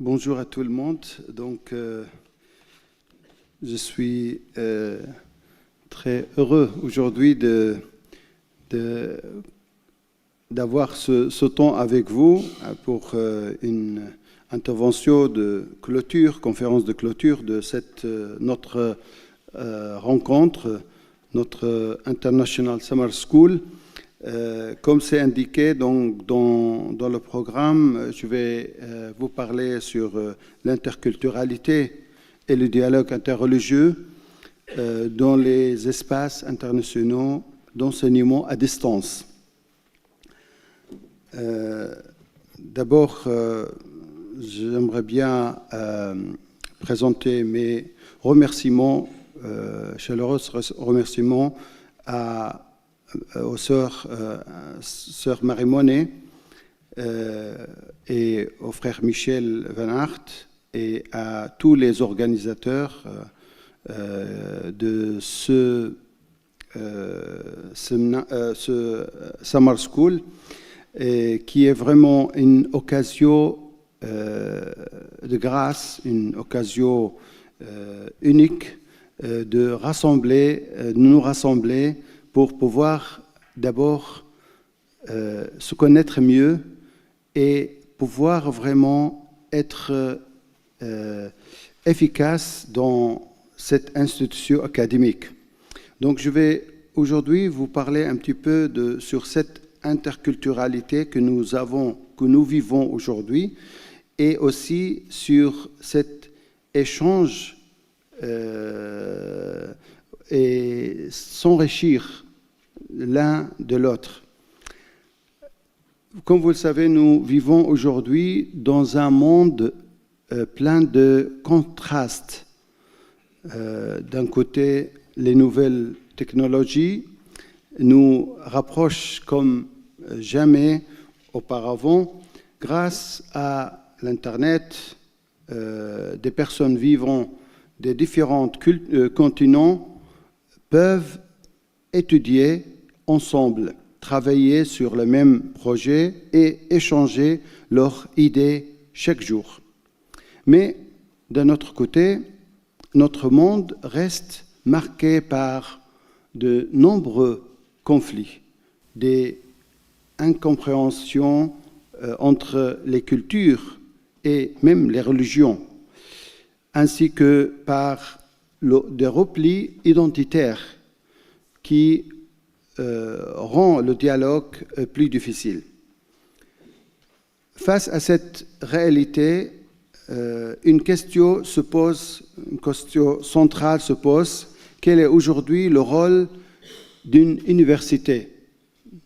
Bonjour à tout le monde. Donc, je suis très heureux aujourd'hui d'avoir ce temps avec vous pour une intervention de clôture, conférence de clôture de cette notre rencontre, notre International Summer School. Comme c'est indiqué donc, dans le programme, je vais vous parler sur l'interculturalité et le dialogue interreligieux dans les espaces internationaux d'enseignement à distance. D'abord, j'aimerais bien présenter mes remerciements, chaleureux remerciements aux sœurs Marie Monet et au frère Michel Van Aert et à tous les organisateurs de ce Summer School, qui est vraiment une occasion de grâce, une occasion unique de nous rassembler pour pouvoir d'abord se connaître mieux et pouvoir vraiment être efficace dans cette institution académique. Donc je vais aujourd'hui vous parler un petit peu sur cette interculturalité que nous vivons aujourd'hui et aussi sur cet échange et s'enrichir l'un de l'autre. Comme vous le savez, nous vivons aujourd'hui dans un monde plein de contrastes. D'un côté, les nouvelles technologies nous rapprochent comme jamais auparavant. Grâce à l'Internet, des personnes vivant des différents continents peuvent étudier ensemble, travailler sur le même projet et échanger leurs idées chaque jour. Mais d'un autre côté, notre monde reste marqué par de nombreux conflits, des incompréhensions entre les cultures et même les religions, ainsi que par des replis identitaires qui rend le dialogue plus difficile. Face à cette réalité, une question centrale se pose. Quel est aujourd'hui le rôle d'une université?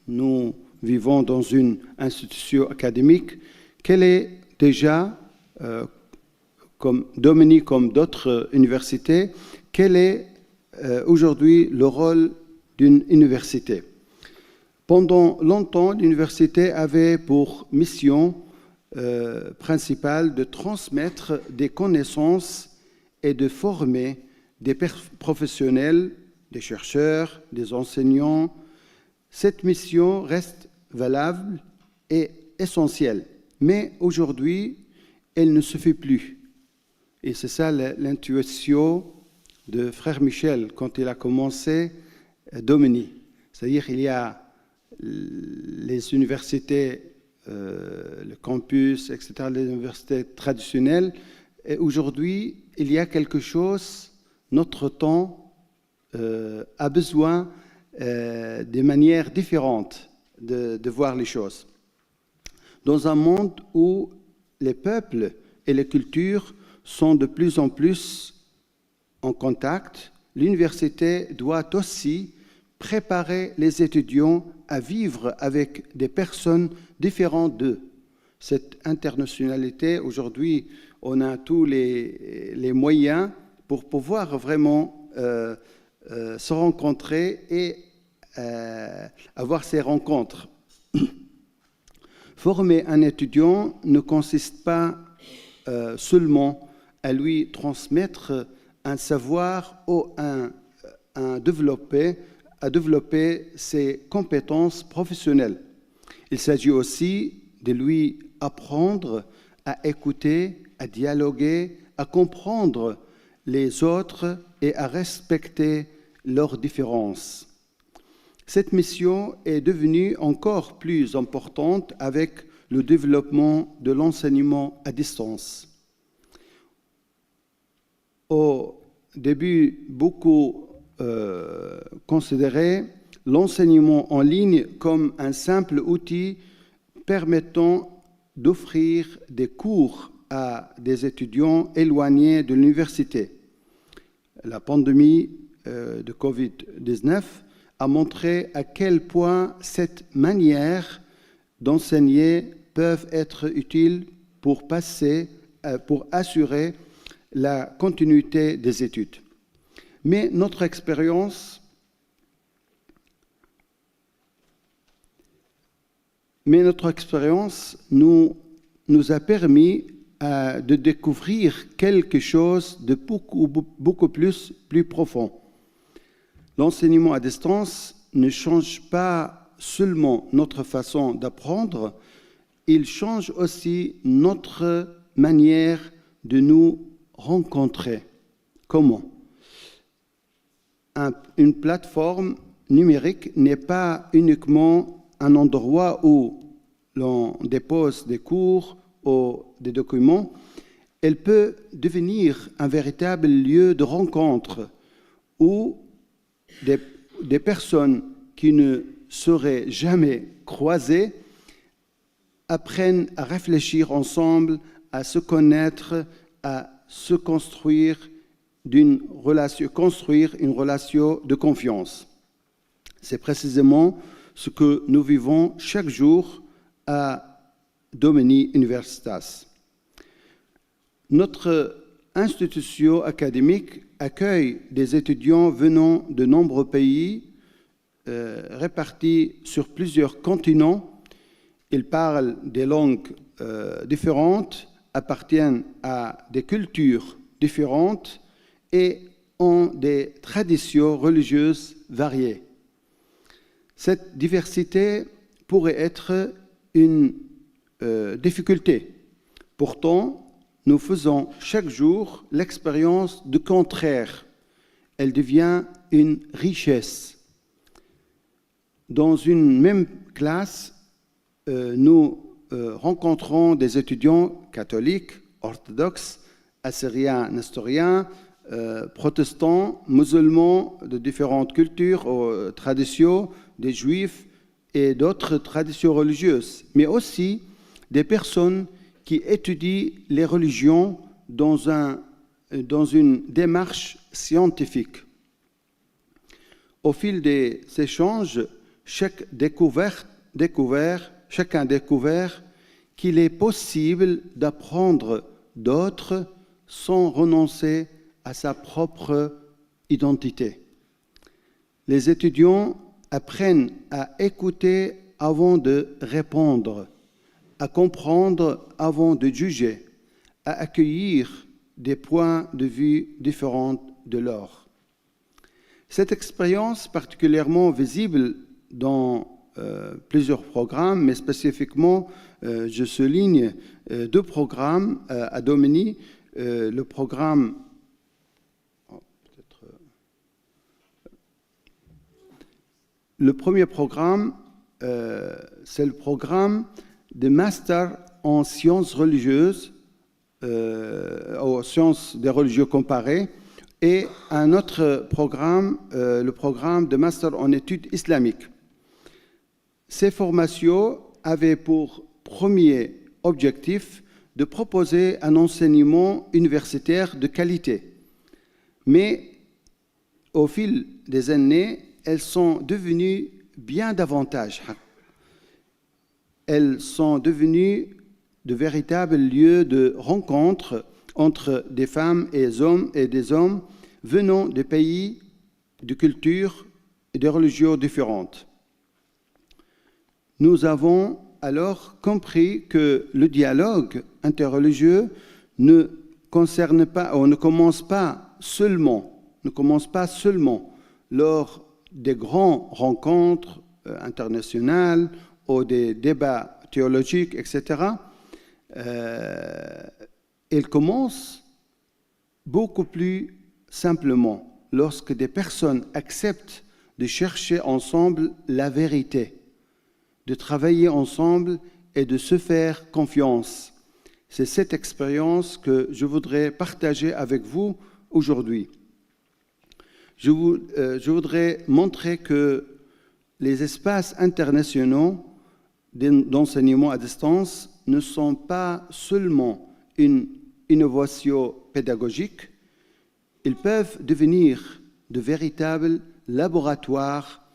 Nous vivons dans une institution académique. Quel est déjà, comme Dominique, comme d'autres universités, quel est aujourd'hui le rôle d'une université? Pendant longtemps, l'université avait pour mission principale de transmettre des connaissances et de former des professionnels, des chercheurs, des enseignants. Cette mission reste valable et essentielle, mais aujourd'hui, elle ne se fait plus. Et c'est ça l'intuition de frère Michel quand il a commencé Domini. C'est-à-dire il y a les universités, le campus, etc., les universités traditionnelles. Et aujourd'hui, il y a quelque chose, notre temps a besoin de manières différentes de voir les choses. Dans un monde où les peuples et les cultures sont de plus en plus en contact, l'université doit aussi préparer les étudiants à vivre avec des personnes différentes d'eux. Cette internationalité, aujourd'hui, on a tous les moyens pour pouvoir vraiment se rencontrer et avoir ces rencontres. Former un étudiant ne consiste pas seulement à lui transmettre un savoir ou à développer ses compétences professionnelles. Il s'agit aussi de lui apprendre à écouter à dialoguer, à comprendre les autres et à respecter leurs différences. Cette mission est devenue encore plus importante avec le développement de l'enseignement à distance. Au début, beaucoup considéraient l'enseignement en ligne comme un simple outil permettant d'offrir des cours à des étudiants éloignés de l'université. La pandémie de Covid-19 a montré à quel point cette manière d'enseigner peut être utile pour assurer la continuité des études. Mais notre expérience nous a permis de découvrir quelque chose de beaucoup plus profond. L'enseignement à distance ne change pas seulement notre façon d'apprendre, il change aussi notre manière de nous rencontrer. Comment ? Une plateforme numérique n'est pas uniquement un endroit où l'on dépose des cours ou des documents, elle peut devenir un véritable lieu de rencontre où des personnes qui ne seraient jamais croisées apprennent à réfléchir ensemble, à se connaître, à se construire une relation de confiance. C'est précisément ce que nous vivons chaque jour à Domini Universitas. Notre institution académique accueille des étudiants venant de nombreux pays répartis sur plusieurs continents. Ils parlent des langues différentes, appartiennent à des cultures différentes et ont des traditions religieuses variées. Cette diversité pourrait être une difficulté. Pourtant, nous faisons chaque jour l'expérience du contraire. Elle devient une richesse. Dans une même classe, nous rencontrons des étudiants catholiques, orthodoxes, assyriens, nestoriens, protestants, musulmans de différentes cultures ou traditions, des juifs et d'autres traditions religieuses, mais aussi des personnes qui étudient les religions dans une démarche scientifique. Au fil des échanges, chacun a découvert qu'il est possible d'apprendre d'autres sans renoncer à sa propre identité. Les étudiants apprennent à écouter avant de répondre, à comprendre avant de juger, à accueillir des points de vue différents de leurs. Cette expérience particulièrement visible dans plusieurs programmes, mais spécifiquement, je souligne deux programmes à Domini. Le programme Le premier programme, c'est le programme de master en sciences religieuses, aux sciences des religieux comparées, et un autre programme, le programme de master en études islamiques. Ces formations avaient pour premier objectif de proposer un enseignement universitaire de qualité. Mais au fil des années, elles sont devenues bien davantage. Elles sont devenues de véritables lieux de rencontre entre des femmes et des hommes venant de pays, de cultures et de religions différentes. Nous avons alors compris que le dialogue interreligieux ne commence pas seulement lors des grandes rencontres internationales ou des débats théologiques, etc. Elle commence beaucoup plus simplement lorsque des personnes acceptent de chercher ensemble la vérité, de travailler ensemble et de se faire confiance. C'est cette expérience que je voudrais partager avec vous aujourd'hui. Je voudrais montrer que les espaces internationaux d'enseignement à distance ne sont pas seulement une innovation pédagogique, ils peuvent devenir de véritables laboratoires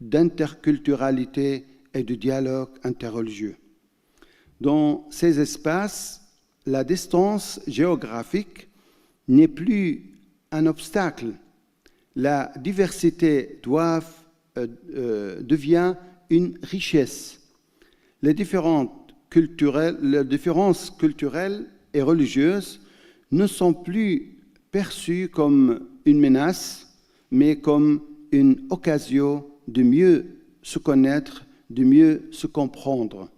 d'interculturalité et de dialogue interreligieux. Dans ces espaces, la distance géographique n'est plus un obstacle. La diversité devient une richesse. Les différences culturelles et religieuses ne sont plus perçues comme une menace, mais comme une occasion de mieux se connaître, de mieux se comprendre.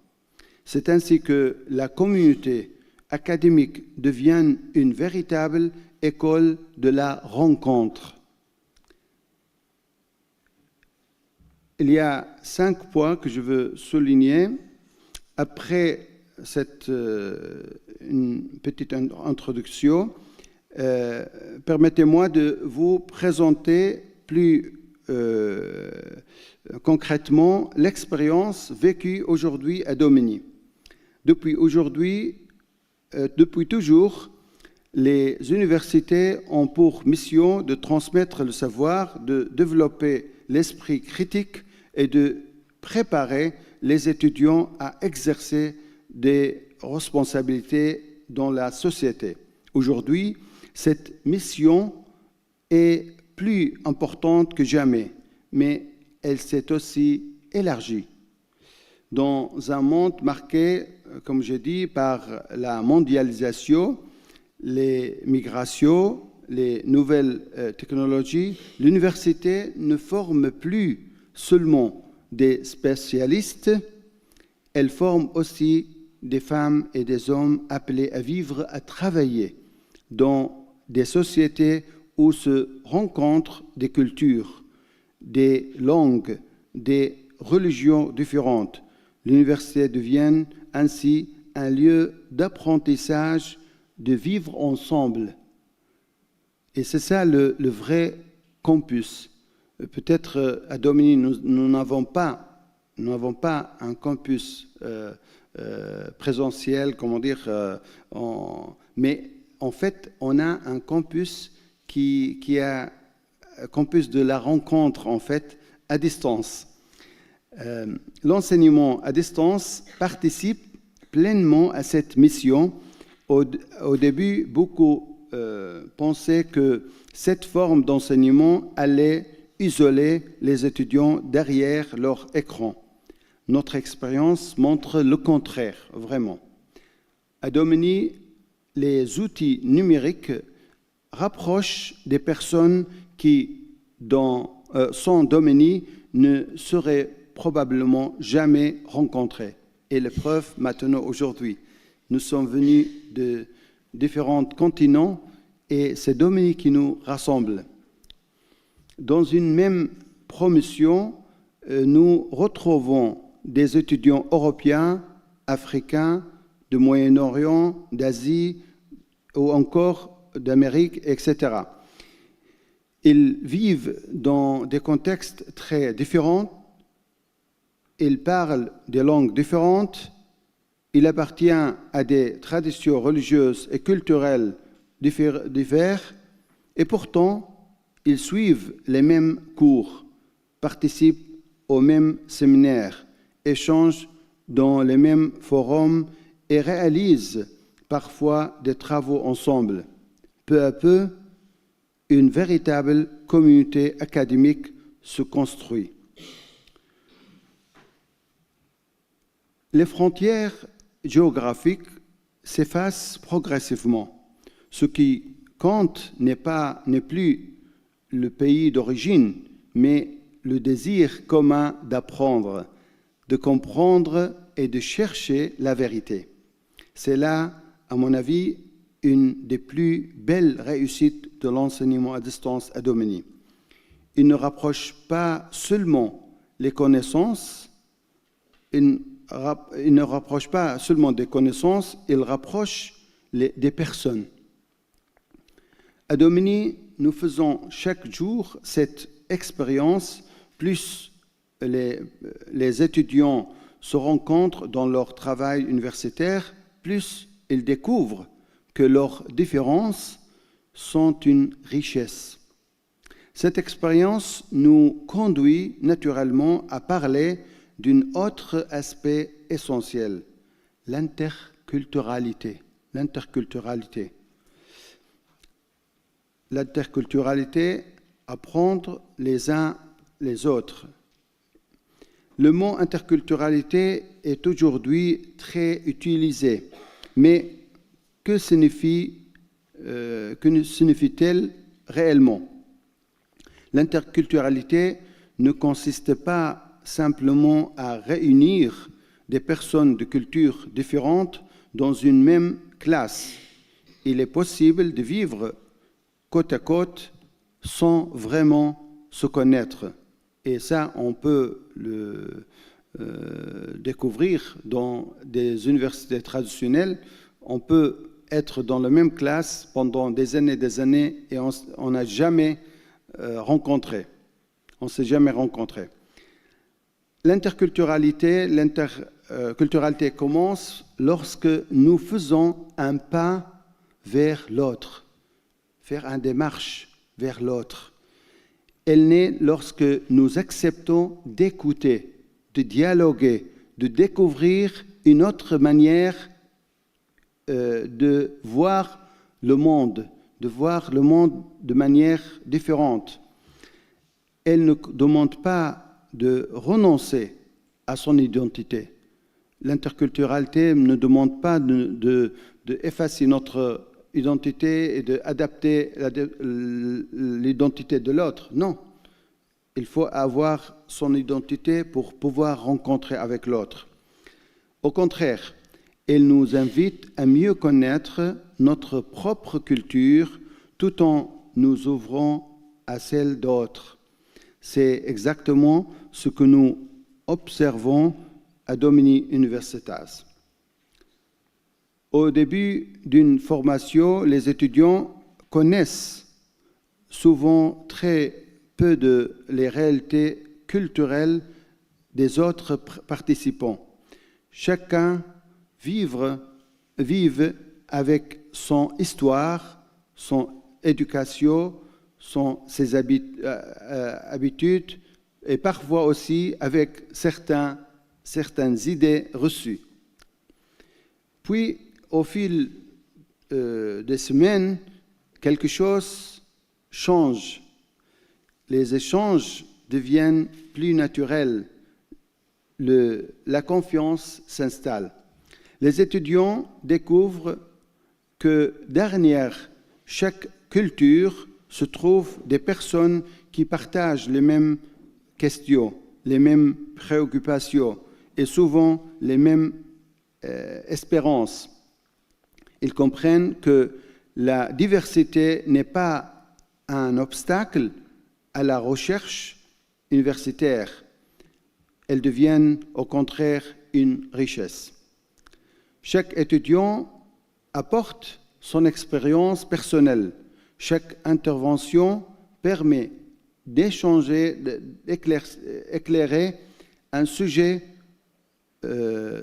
C'est ainsi que la communauté académique devient une véritable école de la rencontre. Il y a 5 points que je veux souligner. Après une petite introduction, permettez-moi de vous présenter plus concrètement l'expérience vécue aujourd'hui à Dominy. Depuis toujours, les universités ont pour mission de transmettre le savoir, de développer l'esprit critique et de préparer les étudiants à exercer des responsabilités dans la société. Aujourd'hui, cette mission est plus importante que jamais, mais elle s'est aussi élargie. Dans un monde marqué, comme j'ai dit, par la mondialisation, les migrations, les nouvelles technologies, l'université ne forme plus seulement des spécialistes, elle forme aussi des femmes et des hommes appelés à vivre, à travailler dans des sociétés où se rencontrent des cultures, des langues, des religions différentes. L'université devient ainsi un lieu d'apprentissage, de vivre ensemble. Et c'est ça le vrai campus. Peut-être à Dominy, nous n'avons pas un campus présentiel, mais en fait, on a un campus qui est un campus de la rencontre, en fait, à distance. L'enseignement à distance participe pleinement à cette mission. Au début, beaucoup pensaient que cette forme d'enseignement allait isoler les étudiants derrière leur écran. Notre expérience montre le contraire, vraiment. À Dominy, les outils numériques rapprochent des personnes qui, sans Dominy, ne seraient probablement jamais rencontrées. Et la preuve maintenant aujourd'hui. Nous sommes venus de différents continents et c'est Dominy qui nous rassemble. Dans une même promotion, nous retrouvons des étudiants européens, africains, du Moyen-Orient, d'Asie ou encore d'Amérique, etc. Ils vivent dans des contextes très différents, ils parlent des langues différentes, il appartient à des traditions religieuses et culturelles diverses, et pourtant, ils suivent les mêmes cours, participent aux mêmes séminaires, échangent dans les mêmes forums et réalisent parfois des travaux ensemble. Peu à peu, une véritable communauté académique se construit. Les frontières géographiques s'effacent progressivement. Ce qui compte n'est plus le pays d'origine, mais le désir commun d'apprendre, de comprendre et de chercher la vérité. C'est là, à mon avis, une des plus belles réussites de l'enseignement à distance à Domini. Il ne rapproche pas seulement les connaissances, il ne rapproche pas seulement des connaissances, il rapproche des personnes. À Domini, nous faisons chaque jour cette expérience, plus les étudiants se rencontrent dans leur travail universitaire, plus ils découvrent que leurs différences sont une richesse. Cette expérience nous conduit naturellement à parler d'un autre aspect essentiel, l'interculturalité. L'interculturalité, apprendre les uns les autres. Le mot interculturalité est aujourd'hui très utilisé, mais que signifie-t-elle réellement? L'interculturalité ne consiste pas simplement à réunir des personnes de cultures différentes dans une même classe. Il est possible de vivre côte à côte sans vraiment se connaître. Et ça, on peut le découvrir dans des universités traditionnelles. On peut être dans la même classe pendant des années et on n'a jamais rencontré. On ne s'est jamais rencontré. L'interculturalité commence lorsque nous faisons un pas vers l'autre, faire une démarche vers l'autre. Elle naît lorsque nous acceptons d'écouter, de dialoguer, de découvrir une autre manière de voir le monde, de manière différente. Elle ne demande pas de renoncer à son identité. L'interculturalité ne demande pas d'effacer notre identité et d'adapter l'identité de l'autre. Non, il faut avoir son identité pour pouvoir rencontrer avec l'autre. Au contraire, elle nous invite à mieux connaître notre propre culture tout en nous ouvrant à celle d'autres. C'est exactement ce que nous observons à Domini Universitas. Au début d'une formation, les étudiants connaissent souvent très peu les réalités culturelles des autres participants. Chacun vive avec son histoire, son éducation, ses habitudes et parfois aussi avec certaines idées reçues. Puis, au fil des semaines, quelque chose change. Les échanges deviennent plus naturels. La confiance s'installe. Les étudiants découvrent que derrière chaque culture se trouvent des personnes qui partagent les mêmes questions, les mêmes préoccupations et souvent les mêmes espérances. Ils comprennent que la diversité n'est pas un obstacle à la recherche universitaire. Elles deviennent au contraire une richesse. Chaque étudiant apporte son expérience personnelle. Chaque intervention permet d'échanger, d'éclairer un sujet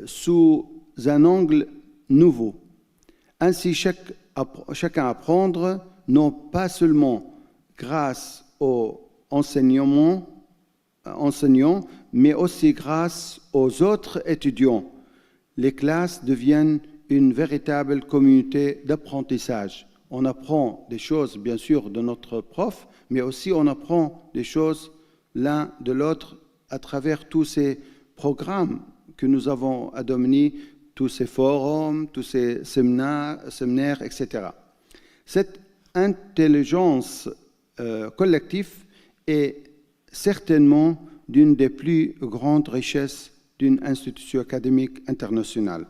sous un angle nouveau. Ainsi, chacun apprend non pas seulement grâce aux enseignants, mais aussi grâce aux autres étudiants. Les classes deviennent une véritable communauté d'apprentissage. On apprend des choses, bien sûr, de notre prof, mais aussi on apprend des choses l'un de l'autre à travers tous ces programmes que nous avons à Domini, tous ces forums, tous ces séminaires, etc. Cette intelligence collective est certainement d'une des plus grandes richesses d'une institution académique internationale.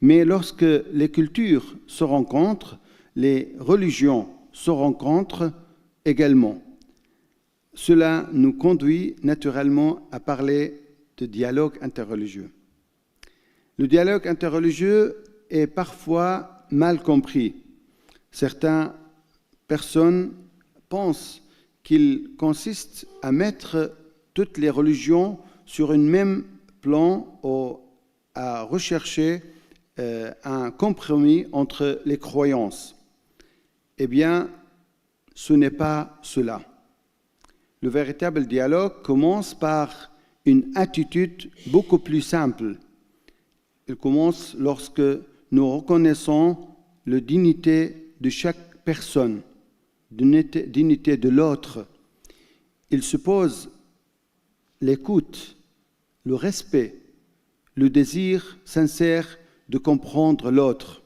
Mais lorsque les cultures se rencontrent, les religions se rencontrent également. Cela nous conduit naturellement à parler de dialogue interreligieux. Le dialogue interreligieux est parfois mal compris. Certaines personnes pensent qu'il consiste à mettre toutes les religions sur un même plan ou à rechercher un compromis entre les croyances. Eh bien, ce n'est pas cela. Le véritable dialogue commence par une attitude beaucoup plus simple. Il commence lorsque nous reconnaissons la dignité de chaque personne, la dignité de l'autre. Il suppose l'écoute, le respect, le désir sincère de comprendre l'autre.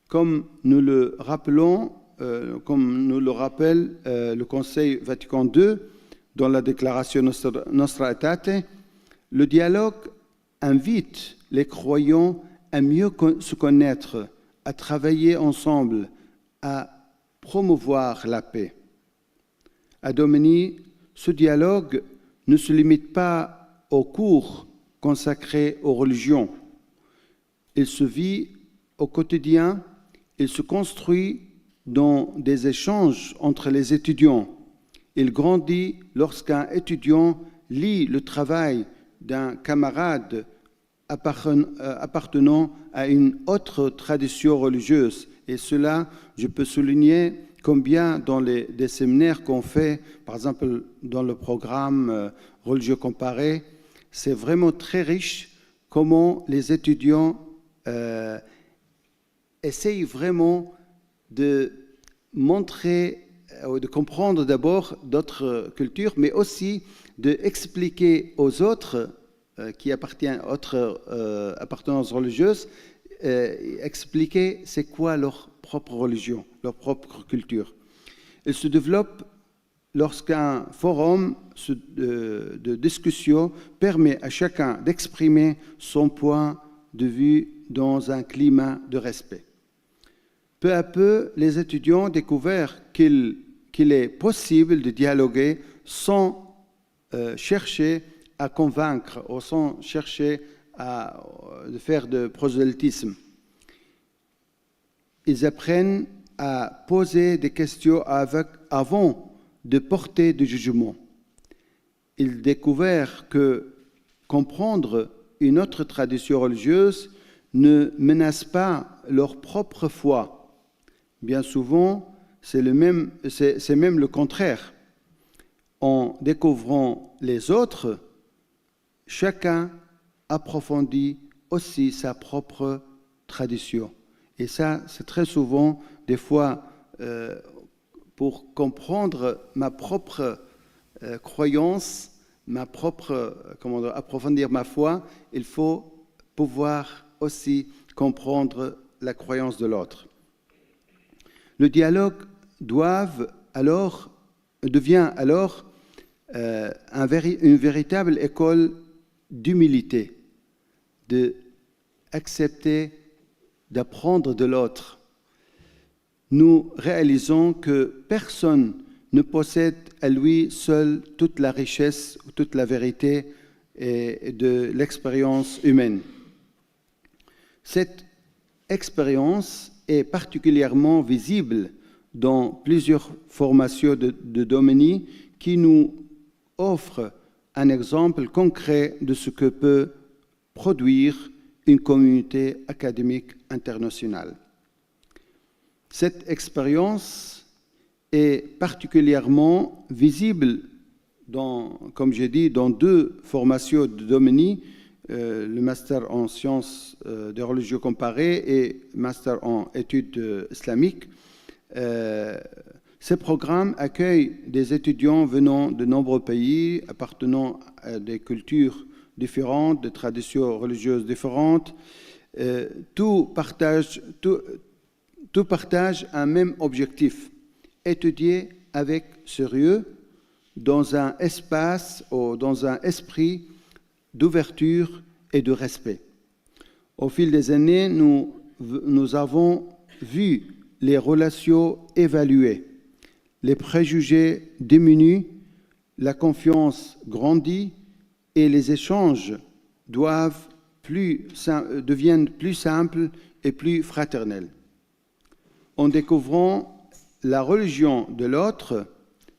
Comme nous le rappelle le Conseil Vatican II dans la déclaration Nostra Aetate, le dialogue invite les croyants à mieux se connaître, à travailler ensemble, à promouvoir la paix. À Domini, ce dialogue ne se limite pas aux cours consacrés aux religions. Il se vit au quotidien, il se construit dans des échanges entre les étudiants. Il grandit lorsqu'un étudiant lit le travail d'un camarade appartenant à une autre tradition religieuse. Et cela, je peux souligner combien dans des séminaires qu'on fait, par exemple dans le programme religieux comparé, c'est vraiment très riche comment les étudiants essayent vraiment de montrer, de comprendre d'abord d'autres cultures, mais aussi d'expliquer aux autres qui appartiennent à autres appartenances religieuses, expliquer c'est quoi leur propre religion, leur propre culture. Elle se développe lorsqu'un forum de discussion permet à chacun d'exprimer son point de vue dans un climat de respect. Peu à peu, les étudiants découvrent qu'il est possible de dialoguer sans chercher à convaincre ou sans chercher à faire de prosélytisme. Ils apprennent à poser des questions avant de porter du jugement. Ils découvrent que comprendre une autre tradition religieuse ne menace pas leur propre foi. Bien souvent, c'est même le contraire. En découvrant les autres, chacun approfondit aussi sa propre tradition. Et ça, c'est très souvent, des fois, pour comprendre ma propre croyance, approfondir ma foi, il faut pouvoir aussi comprendre la croyance de l'autre. Le dialogue devient alors une véritable école d'humilité, d'accepter, d'apprendre de l'autre. Nous réalisons que personne ne possède à lui seul toute la richesse, toute la vérité et de l'expérience humaine. Cette expérience est particulièrement visible dans plusieurs formations de Domini qui nous offrent un exemple concret de ce que peut produire une communauté académique internationale. Cette expérience est particulièrement visible comme j'ai dit, dans deux formations de Domini, le master en sciences de religion comparée et master en études islamiques. Ces programmes accueillent des étudiants venant de nombreux pays, appartenant à des cultures différentes, des traditions religieuses différentes. Tout partage un même objectif, étudier avec sérieux dans un espace ou dans un esprit d'ouverture et de respect. Au fil des années, nous avons vu les relations évaluées, les préjugés diminuent, la confiance grandit et les échanges deviennent plus simples et plus fraternels. En découvrant la religion de l'autre,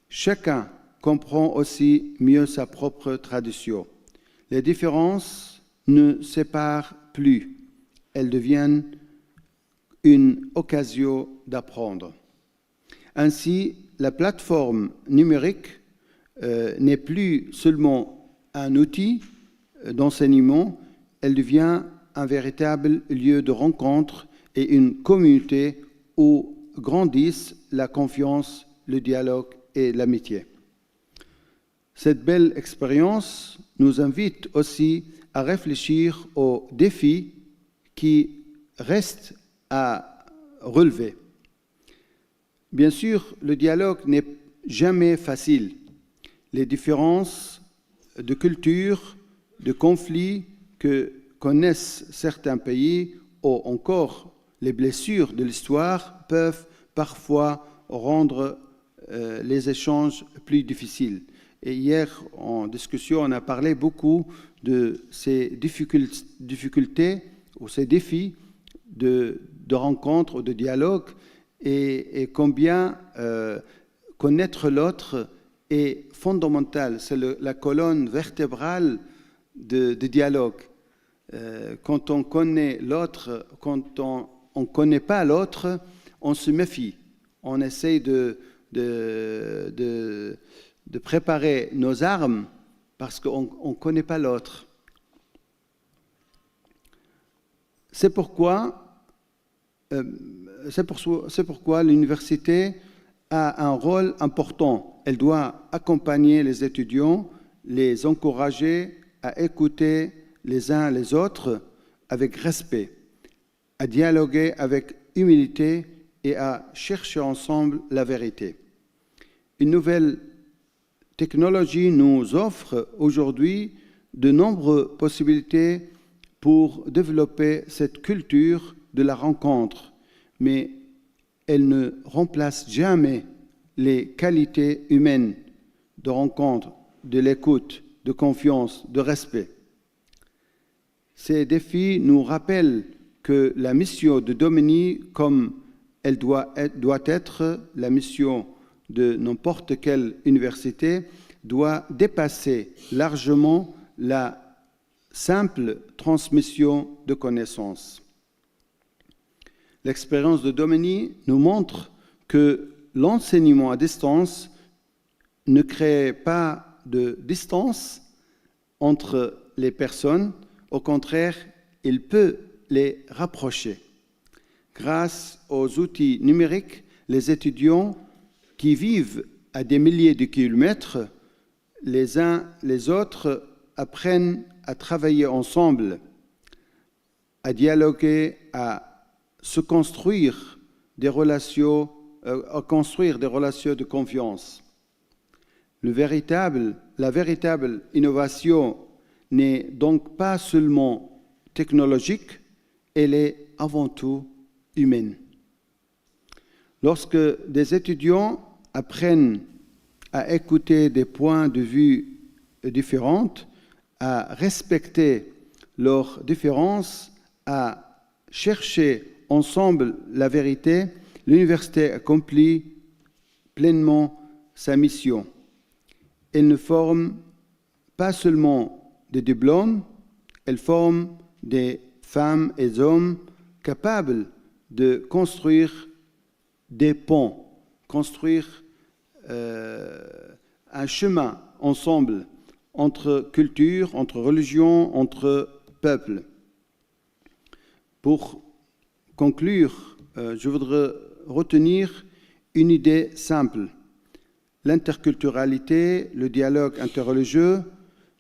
chacun comprend aussi mieux sa propre tradition. Les différences ne séparent plus, elles deviennent une occasion d'apprendre. Ainsi, la plateforme numérique n'est plus seulement un outil d'enseignement, elle devient un véritable lieu de rencontre et une communauté où grandissent la confiance, le dialogue et l'amitié. Cette belle expérience nous invite aussi à réfléchir aux défis qui restent à relever. Bien sûr, le dialogue n'est jamais facile. Les différences de culture, de conflits que connaissent certains pays ou encore les blessures de l'histoire peuvent parfois rendre les échanges plus difficiles. Et hier, en discussion, on a parlé beaucoup de ces difficultés ou ces défis de rencontre ou de dialogue et combien connaître l'autre est fondamental. C'est la colonne vertébrale de dialogue. Quand on connaît l'autre, quand on ne connaît pas l'autre, on se méfie. On essaye de préparer nos armes parce qu'on ne connaît pas l'autre. C'est pourquoi l'université a un rôle important. Elle doit accompagner les étudiants, les encourager à écouter les uns les autres avec respect, à dialoguer avec humilité et à chercher ensemble la vérité. Une nouvelle technologie nous offre aujourd'hui de nombreuses possibilités pour développer cette culture de la rencontre, mais elle ne remplace jamais les qualités humaines de rencontre, de l'écoute, de confiance, de respect. Ces défis nous rappellent que la mission de Domini, comme elle doit être la mission de n'importe quelle université, doit dépasser largement la simple transmission de connaissances. L'expérience de Domini nous montre que l'enseignement à distance ne crée pas de distance entre les personnes. Au contraire, il peut les rapprocher. Grâce aux outils numériques, les étudiants qui vivent à des milliers de kilomètres, les uns les autres apprennent à travailler ensemble, à dialoguer, à se construire des relations, de confiance. La véritable innovation n'est donc pas seulement technologique, elle est avant tout humaine. Lorsque des étudiants apprennent à écouter des points de vue différents, à respecter leurs différences, à chercher ensemble la vérité, l'université accomplit pleinement sa mission. Elle ne forme pas seulement des diplômes, elle forme des femmes et des hommes capables de construire des ponts, construire un chemin ensemble entre cultures, entre religions, entre peuples. Pour conclure, je voudrais retenir une idée simple. L'interculturalité, le dialogue interreligieux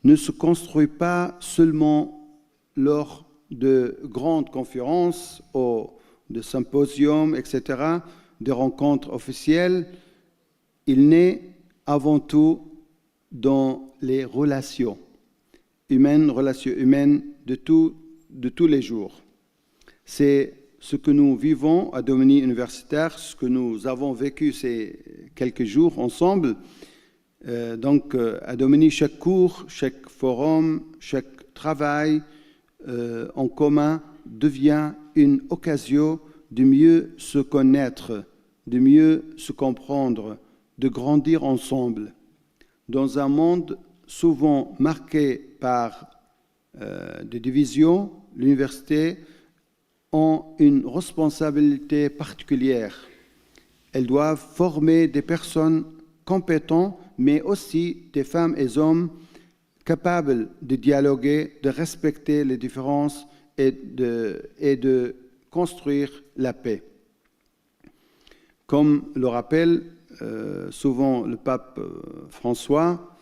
ne se construit pas seulement lors de grandes conférences ou de symposiums, etc., de rencontres officielles. Il naît avant tout dans les relations humaines de tous les jours. C'est ce que nous vivons à Domini universitaire, ce que nous avons vécu ces quelques jours ensemble. Donc, à Domini, chaque cours, chaque forum, chaque travail en commun devient une occasion de mieux se connaître, de mieux se comprendre, de grandir ensemble. Dans un monde souvent marqué par des divisions, l'université a une responsabilité particulière. Elles doivent former des personnes compétentes, mais aussi des femmes et hommes capables de dialoguer, de respecter les différences et de construire la paix. Comme le rappelle souvent le pape François,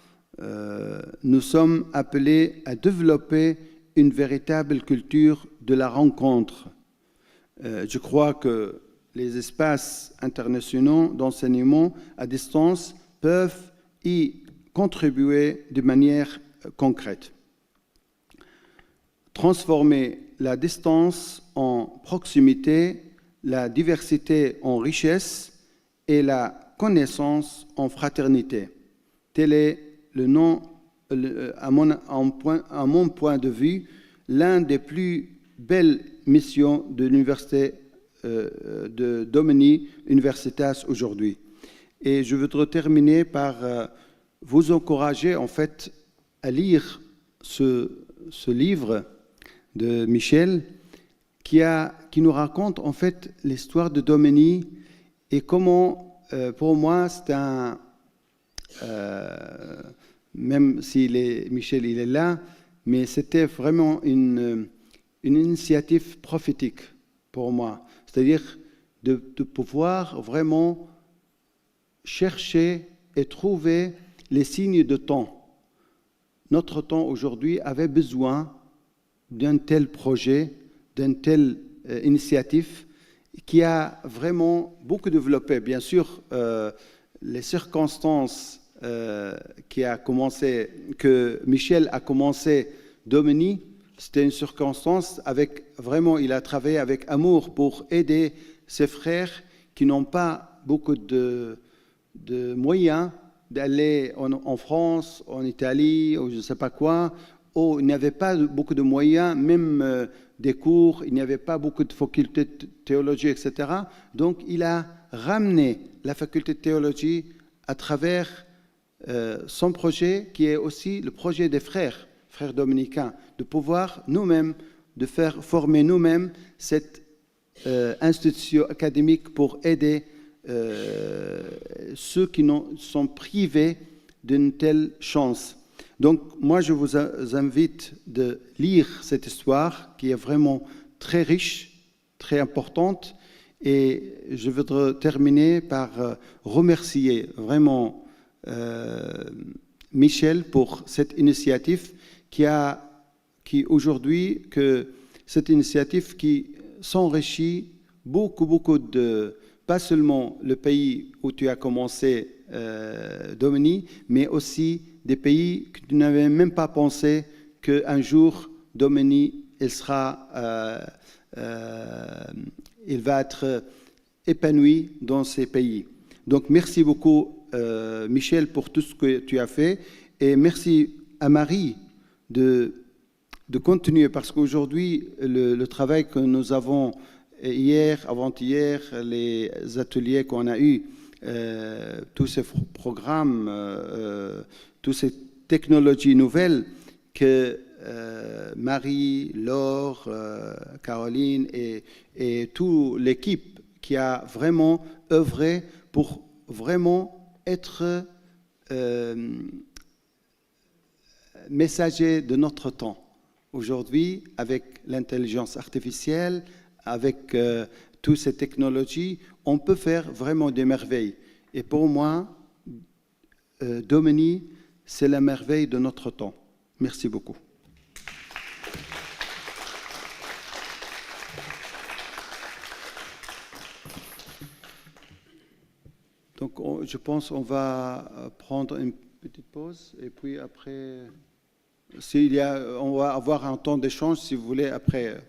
nous sommes appelés à développer une véritable culture de la rencontre. Je crois que les espaces internationaux d'enseignement à distance peuvent y contribuer de manière concrète. Transformer la distance en proximité, la diversité en richesse et la connaissance en fraternité. Tel est le nom, à mon point de vue, l'un des plus belles missions de l'université de Domini Universitas aujourd'hui. Et je voudrais terminer par vous encourager en fait à lire ce livre de Michel qui nous raconte en fait l'histoire de Domini et comment, pour moi, c'est un... même si Michel il est là, mais c'était vraiment une initiative prophétique pour moi. C'est-à-dire de pouvoir vraiment chercher et trouver les signes de temps. Notre temps aujourd'hui avait besoin d'un tel projet, d'une telle initiative qui a vraiment beaucoup développé. Bien sûr, les circonstances que Michel a commencé Domini, c'était une circonstance avec vraiment, il a travaillé avec amour pour aider ses frères qui n'ont pas beaucoup de moyens d'aller en France, en Italie, ou je ne sais pas quoi, où il n'y avait pas beaucoup de moyens, même des cours, il n'y avait pas beaucoup de facultés de théologie, etc. Donc, il a ramené la faculté de théologie à travers son projet, qui est aussi le projet des frères dominicains, de pouvoir nous-mêmes, de faire former nous-mêmes cette institution académique pour aider ceux qui sont privés d'une telle chance. Donc, moi, je vous invite de lire cette histoire qui est vraiment très riche, très importante. Et je voudrais terminer par remercier vraiment Michel pour cette initiative qui aujourd'hui, que cette initiative qui s'enrichit beaucoup de, pas seulement le pays où tu as commencé, Domini, mais aussi des pays que tu n'avais même pas pensé qu'un jour, Domini, il va être épanoui dans ces pays. Donc, merci beaucoup, Michel, pour tout ce que tu as fait. Et merci à Marie de continuer, parce qu'aujourd'hui, le travail que nous avons hier, avant-hier, les ateliers qu'on a eus, tous ces programmes, toutes ces technologies nouvelles que Marie, Laure, Caroline et toute l'équipe qui a vraiment œuvré pour vraiment être messager de notre temps. Aujourd'hui, avec l'intelligence artificielle, avec toutes ces technologies, on peut faire vraiment des merveilles. Et pour moi, Domini, c'est la merveille de notre temps. Merci beaucoup. Donc, je pense qu'on va prendre une petite pause et puis après, on va avoir un temps d'échange si vous voulez après.